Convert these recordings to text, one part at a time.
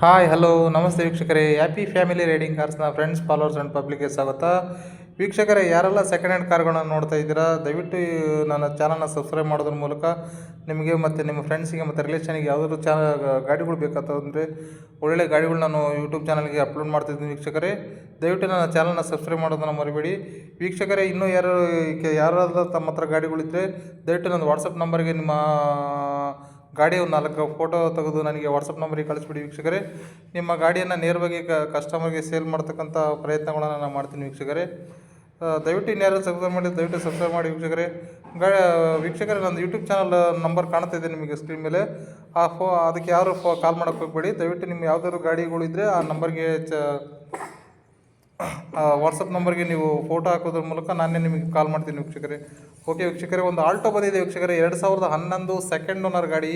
Hi hello ನಮಸ್ತೆ ವೀಕ್ಷಕರೇ, happy family riding ಕಾರ್ಸ್ನ ಫ್ರೆಂಡ್ಸ್, ಫಾಲೋವರ್ಸ್ ಆ್ಯಂಡ್ ಪಬ್ಲಿಕ್ಗೆ ಸ್ವಾಗತ. ವೀಕ್ಷಕರೇ, ಯಾರೆಲ್ಲ ಸೆಕೆಂಡ್ ಹ್ಯಾಂಡ್ ಕಾರ್ಗಳನ್ನು ನೋಡ್ತಾ ಇದ್ದೀರಾ, ದಯವಿಟ್ಟು ನನ್ನ ಚಾನಲ್ನ ಸಬ್ಸ್ಕ್ರೈಬ್ ಮಾಡೋದ್ರ ಮೂಲಕ ನಿಮಗೆ ಮತ್ತು ನಿಮ್ಮ ಫ್ರೆಂಡ್ಸಿಗೆ ಮತ್ತು ರಿಲೇಷನ್ಗೆ ಯಾವುದಾದ್ರು ಗಾಡಿಗಳು ಬೇಕಾತಂದರೆ ಒಳ್ಳೆ ಗಾಡಿಗಳು ನಾನು ಯೂಟ್ಯೂಬ್ ಚಾನಲ್ಗೆ ಅಪ್ಲೋಡ್ ಮಾಡ್ತಿದ್ದೀನಿ. ವೀಕ್ಷಕರೇ, ದಯವಿಟ್ಟು ನನ್ನ ಚಾನಲ್ನ ಸಬ್ಸ್ಕ್ರೈಬ್ ಮಾಡೋದನ್ನು ಮರಿಬೇಡಿ. ವೀಕ್ಷಕರೇ, ಇನ್ನೂ ಯಾರಾದರೂ ತಮ್ಮ ಹತ್ರ ಗಾಡಿಗಳಿದ್ದರೆ ದಯವಿಟ್ಟು ನನ್ನ ವಾಟ್ಸಪ್ ನಂಬರ್ಗೆ ನಿಮ್ಮ ಗಾಡಿ ಒಂದು 4 ಫೋಟೋ ತೆಗೆದು ನನಗೆ ವಾಟ್ಸಪ್ ನಂಬರಿಗೆ ಕಳಿಸ್ಬಿಡಿ. ವೀಕ್ಷಕರೇ, ನಿಮ್ಮ ಗಾಡಿಯನ್ನು ನೇರವಾಗಿ ಕಸ್ಟಮರ್ಗೆ ಸೇಲ್ ಮಾಡ್ತಕ್ಕಂಥ ಪ್ರಯತ್ನಗಳನ್ನು ನಾನು ಮಾಡ್ತೀನಿ. ವೀಕ್ಷಕರೇ, ದಯವಿಟ್ಟು ಇನ್ಯಾರು ಸಬ್ಸ್ಕ್ರೈಬ್ ಮಾಡಿ, ದಯವಿಟ್ಟು ಸಬ್ಸ್ಕ್ರೈಬ್ ಮಾಡಿ. ವೀಕ್ಷಕರೇ, ನನ್ನ ಯೂಟ್ಯೂಬ್ ಚಾನಲ್ ನಂಬರ್ ಕಾಣ್ತಾಯಿದೆ ನಿಮಗೆ ಸ್ಕ್ರೀನ್ ಮೇಲೆ. ಅದಕ್ಕೆ ಯಾರು ಕಾಲ್ ಮಾಡೋಕ್ಕೆ ಹೋಗಬೇಡಿ. ದಯವಿಟ್ಟು ನಿಮ್ಮ ಯಾವುದಾದ್ರು ಗಾಡಿಗಳಿದ್ದರೆ ಆ ನಂಬರ್ಗೆ ವಾಟ್ಸಪ್ ನಂಬರ್ಗೆ ನೀವು ಫೋಟೋ ಹಾಕೋದ್ರ ಮೂಲಕ ನಾನೇ ನಿಮಗೆ ಕಾಲ್ ಮಾಡ್ತೀನಿ. ವೀಕ್ಷಕರೇ, ಓಕೆ ವೀಕ್ಷಕರೇ, ಒಂದು ಆಲ್ಟೋ ಬಂದಿದೆ ವೀಕ್ಷಕರೇ. 2011 ಸೆಕೆಂಡ್ ಓನರ್ ಗಾಡಿ,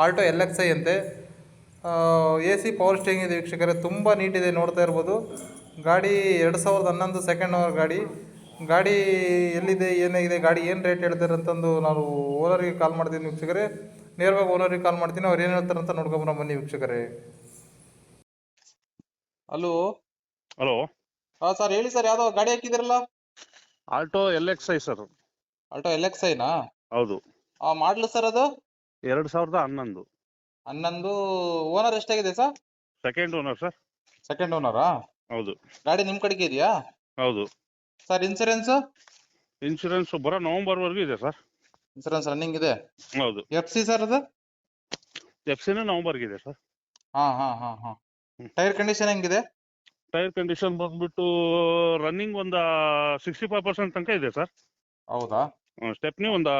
ಆಲ್ಟೋ LXi ಅಂತೆ. AC ಪವರ್ ಸ್ಟೇರಿಂಗ್ ಇದೆ ವೀಕ್ಷಕರೇ, ತುಂಬ ನೀಟಿದೆ, ನೋಡ್ತಾ ಇರ್ಬೋದು. ಗಾಡಿ 2011 ಸೆಕೆಂಡ್ ಓನರ್ ಗಾಡಿ ಎಲ್ಲಿದೆ, ಏನಾಗಿದೆ, ಗಾಡಿ ಏನು ರೇಟ್ ಹೇಳ್ತಾರೆ ಅಂತಂದು ನಾನು ಓನರಿಗೆ ಕಾಲ್ ಮಾಡ್ತೀನಿ. ವೀಕ್ಷಕರೇ, ನೇರವಾಗಿ ಓನರಿಗೆ ಕಾಲ್ ಮಾಡ್ತೀನಿ, ಅವ್ರು ಏನು ಹೇಳ್ತಾರೆ ಅಂತ ನೋಡ್ಕೊಂಬರ ಬನ್ನಿ. ವೀಕ್ಷಕರೇ, ಹಲೋ ಸರ್, ಹೇಳಿ ಸರ್, ಯಾವುದೋ ಗಾಡಿ ಹಾಕಿದಿರಲ್ಲ? Alto LXi sir. ಆಲ್ಟೋ LXiನಾ? ಹೌದು. ಮಾಡಲು ಸರ್ ಅದು 2011. ಓನರ್ ಎಷ್ಟಾಗಿದೆ sir? Second owner sir. Second ಓನರಾ? ಹೌದು. ಗಾಡಿ ನಿಮ್ಮ ಕಡೆಗೆ ಇದೆಯಾ? ಹೌದು ಸರ್. ಇನ್ಶೂರೆನ್ಸ್ ಬರೋ ನವೆಂಬರ್ ವರೆಗೂ ಇದೆ ಸರ್. ಇನ್ಸೂರೆನ್ಸ್ ರನ್ನಿಂಗ್ ಇದೆ? ಹೌದು. FC ಸರ್ ಅದು? FC ನವೆಂಬರ್ಗೆ ಇದೆ ಸರ್. ಟೈರ್ ಕಂಡೀಷನ್ ಹೆಂಗಿದೆ? ಟೈರ್ ಕಂಡೀಷನ್ ಬಂದ್ಬಿಟ್ಟು ರನ್ನಿಂಗ್ ಒಂದು 65% ತನಕ ಇದೆ ಸರ್. ಹೌದಾ? ಸ್ಟೆಪ್ನಿ ಒಂದು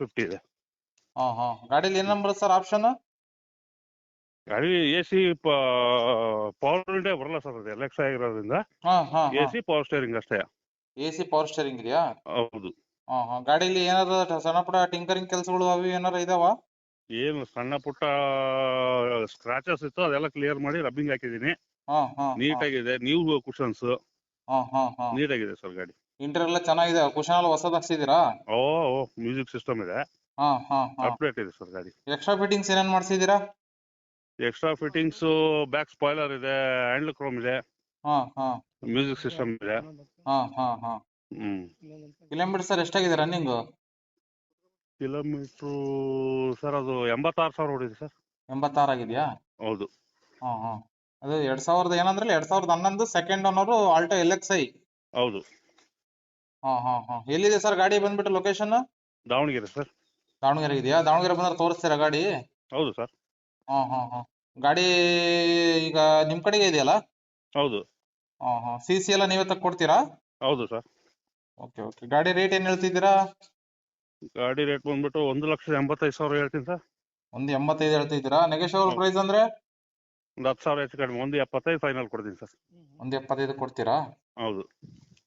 50 ಇದೆ. ಗಾಡಿಲಿ ಏನ್ ನಂಬರ್ ಸರ್ ಆಪ್ಷನ್? ಗಾಡಿ AC ಪವರ್ ವಿಂಡೋ ಬರಲ್ಲ ಸರ್, ಅದು LXi ಆಗಿರೋದ್ರಿಂದ AC ಪವರ್ ಸ್ಟೇರಿಂಗ್ ಅಷ್ಟೇ. AC ಪವರ್ ಸ್ಟೇರಿಂಗ್ ಇದೆಯಾ? ಹೌದು. ಗಾಡಿಲಿ ಏನಾದ್ರು ಸಣ್ಣ ಪುಟ್ಟ ಟಿಂಕರಿಂಗ್ ಕೆಲಸಗಳು ಅವು ಏನಾರ ಇದಾವ? ಏನು ಸಣ್ಣ ಪುಟ್ಟ ಸ್ಕ್ರಾಚಸ್ ಇತ್ತು, ಅದೆಲ್ಲ ಕ್ಲಿಯರ್ ಮಾಡಿ ರಬ್ಬಿಂಗ್ ಹಾಕಿದೀನಿ. ನೀಟಾಗಿದೆ. ನ್ಯೂ ಕುಷನ್ಸ್ ನೀಟಾಗಿದೆ ಸರ್ ಗಾಡಿ. ಇಂಟೀರಿಯರ್ ಎಲ್ಲ ಚೆನ್ನಾಗಿದೆ. ಕುಶನ್ ಎಲ್ಲ ಹೊಸದು ಹಾಕ್ಸಿದೀರಾ? ಮ್ಯೂಸಿಕ್ ಸಿಸ್ಟಮ್ ಇದೆ, ಅಪ್ಡೇಟ್ ಇದೆ ಸರ್ ಗಾಡಿ. ಎಕ್ಸ್ಟ್ರಾ ಫಿಟ್ಟಿಂಗ್ಸ್ ಏನೇನ್ ಮಾಡ್ಸಿದೀರಾ? ಎಕ್ಸ್ಟ್ರಾ ಫಿಟ್ಟಿಂಗ್ಸ್ ಬ್ಯಾಕ್ ಸ್ಪಾಯ್ಲರ್ ಇದೆ, ಹ್ಯಾಂಡಲ್ ಕ್ರೋಮ್ ಇದೆ, ಮ್ಯೂಸಿಕ್ ಸಿಸ್ಟಮ್ ಇದೆ. ಕಿಲೋಮೀಟರ್ ಸರ್ ಎಷ್ಟಾಗಿದೆ ರನ್ನಿಂಗ್? ಕಿಲೋಮೀಟರ್ ಸರ್ ಅದು 86,000 ಓಡಿದೆ ಸರ್. 86 ಆಗಿದೆಯಾ? ಹೌದು. ಅದು 2000 ಏನಂದ್ರಲ್ಲ, 2011 ಸೆಕೆಂಡ್ ಓನರ್ ಆಲ್ಟೋ LXi. ಹೌದು. ಎಲ್ಲಿದೆ ಸರ್ ಗಾಡಿ ಬಂದ್ಬಿಟ್ಟು ಲೊಕೇಶನ್? ದಾವಣಗೆರೆ ಸರ್. ದಾವಣಗೆರೆ ಇದೆಯಾ? ದಾವಣಗೆರೆ ಬಂದ್ರೆ ತೋರಿಸ್ತೀರಾ ಗಾಡಿ? ಹೌದು ಸರ್. ಗಾಡಿ ಈಗ ನಿಮ್ ಕಡೆಗೆ ಇದೆಯಲ್ಲ? ಹೌದು. CC ಎಲ್ಲ ನೀವೇ ತಕ್ಕೊಡ್ತೀರಾ? ಹೌದು ಸರ್. ಓಕೆ. ಗಾಡಿ ರೇಟ್ ಏನ್ ಹೇಳ್ತಿದ್ದೀರಾ? ಗಾಡಿ ರೇಟ್ ಬಂದ್ಬಿಟ್ಟು 1,85,000 ಹೇಳ್ತೀನಿ ಸರ್. 1,85 ಹೇಳ್ತಿದ್ದೀರಾ? ನೆಗೋಷಿಯಬಲ್ ಪ್ರೈಸ್ ಅಂದ್ರೆ ಒಂದು 10,000 ಹೆಚ್ಚು ಕಡಿಮೆ, 1,75 ಫೈನಲ್ ಕೊಡ್ತೀನಿ ಸರ್. 1,75 ಕೊಡ್ತೀರಾ? ಹೌದು.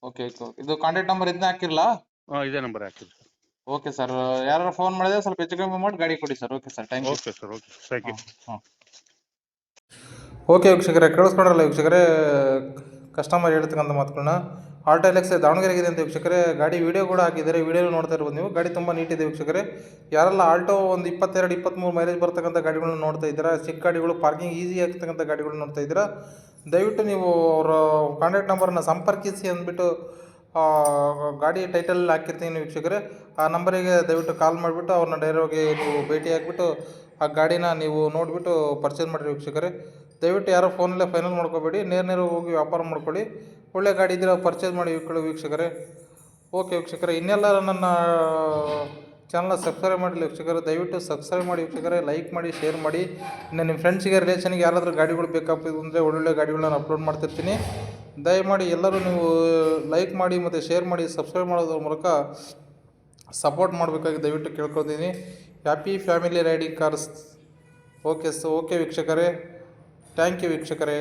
ಓಕೆ. ಇದು ಕಾಂಟ್ಯಾಕ್ಟ್ ನಂಬರ್ ಇದನ್ನ ಹಾಕಿರಲಾ? ಇದೇ ನಂಬರ್ ಹಾಕಿರಿ ಸರ್. ಓಕೆ ಸರ್, ಯಾರು ಫೋನ್ ಮಾಡಿದ್ರೆ ಸ್ವಲ್ಪ ಹೆಚ್ಚು ಕಮ್ಮಿ ಮಾಡಿ ಗಾಡಿ ಕೊಡಿ sir. Okay sir, thank you. Okay sir. Okay, thank you. Okay ವೀಕ್ಷಕರೇ, ಕೇಳಿಸ್ಕೊಂಡ್ರಲ್ಲ ವೀಕ್ಷಕರೇ, ಕಸ್ಟಮರ್ ಹೇಳ್ತಕ್ಕಂಥ ಮಾತುಗಳನ್ನ. ಆಲ್ಟೋ LXi ದಾವಣಗೆರೆಗಿದೆ ಅಂತ ವೀಕ್ಷಕರೇ. ಗಾಡಿ ವಿಡಿಯೋ ಕೂಡ ಹಾಕಿದ್ದಾರೆ, ವಿಡಿಯೋ ನೋಡ್ತಾ ಇರ್ಬೋದು ನೀವು. ಗಾಡಿ ತುಂಬ ನೀಟಿದೆ ವೀಕ್ಷಕರೇ. ಯಾರೆಲ್ಲ ಆಲ್ಟೋ ಒಂದು 22-23 ಮೈಲೇಜ್ ಬರ್ತಕ್ಕಂಥ ಗಾಡಿಗಳನ್ನ ನೋಡ್ತಾ ಇದ್ದೀರಾ, ಚಿಕ್ಕ ಗಾಡಿಗಳು ಪಾರ್ಕಿಂಗ್ ಈಸಿ ಆಗ್ತಕ್ಕಂಥ ಗಾಡಿಗಳನ್ನ ನೋಡ್ತಾ ಇದ್ದೀರಾ, ದಯವಿಟ್ಟು ನೀವು ಅವರ ಕಾಂಟ್ಯಾಕ್ಟ್ ನಂಬರನ್ನು ಸಂಪರ್ಕಿಸಿ ಅಂದ್ಬಿಟ್ಟು ಗಾಡಿ ಟೈಟಲ್ ಹಾಕಿರ್ತೀನಿ ವೀಕ್ಷಕರೇ. ಆ ನಂಬರಿಗೆ ದಯವಿಟ್ಟು ಕಾಲ್ ಮಾಡಿಬಿಟ್ಟು ಅವ್ರನ್ನ ಡೈರೆಕ್ಟಾಗಿ ನೀವು ಭೇಟಿ ಆಗಿಬಿಟ್ಟು ಆ ಗಾಡಿನ ನೀವು ನೋಡಿಬಿಟ್ಟು ಪರ್ಚೇಸ್ ಮಾಡಿರಿ ವೀಕ್ಷಕರೇ. ದಯವಿಟ್ಟು ಯಾರೋ ಫೋನಲ್ಲೇ ಫೈನಲ್ ಮಾಡ್ಕೋಬೇಡಿ, ನೇರ ಹೋಗಿ ವ್ಯಾಪಾರ ಮಾಡ್ಕೊಳ್ಳಿ. ಒಳ್ಳೆ ಗಾಡಿ ಇದ್ದರೆ ಪರ್ಚೇಸ್ ಮಾಡಿ ವೀಕ್ಷಕರೇ. ಓಕೆ ವೀಕ್ಷಕರೇ, ಇನ್ನೆಲ್ಲ ನನ್ನ ಚಾನಲ್ನ ಸಬ್ಸ್ಕ್ರೈಬ್ ಮಾಡಿಲ್ಲ ವೀಕ್ಷಕರೇ, ದಯವಿಟ್ಟು ಸಬ್ಸ್ಕ್ರೈಬ್ ಮಾಡಿ ವೀಕ್ಷಕರೇ. ಲೈಕ್ ಮಾಡಿ, ಶೇರ್ ಮಾಡಿ. ಇನ್ನು ನಿಮ್ಮ ಫ್ರೆಂಡ್ಸಿಗೆ, ರಿಲೇಷನ್ಗೆ ಯಾರಾದರೂ ಗಾಡಿಗಳು ಬೇಕಾಗ್ತದೆ ಅಂದರೆ ಒಳ್ಳೊಳ್ಳೆ ಗಾಡಿಗಳನ್ನ ಅಪ್ಲೋಡ್ ಮಾಡ್ತಿರ್ತೀನಿ. ದಯಮಾಡಿ ಎಲ್ಲರೂ ನೀವು ಲೈಕ್ ಮಾಡಿ ಮತ್ತು ಶೇರ್ ಮಾಡಿ, ಸಬ್ಸ್ಕ್ರೈಬ್ ಮಾಡೋದ್ರ ಮೂಲಕ ಸಪೋರ್ಟ್ ಮಾಡಬೇಕಾಗಿ ದಯವಿಟ್ಟು ಕೇಳ್ಕೊತೀನಿ. Happy family riding cars. Okay ವೀಕ್ಷಕರೇ, ಥ್ಯಾಂಕ್ ಯು ವೀಕ್ಷಕರೇ.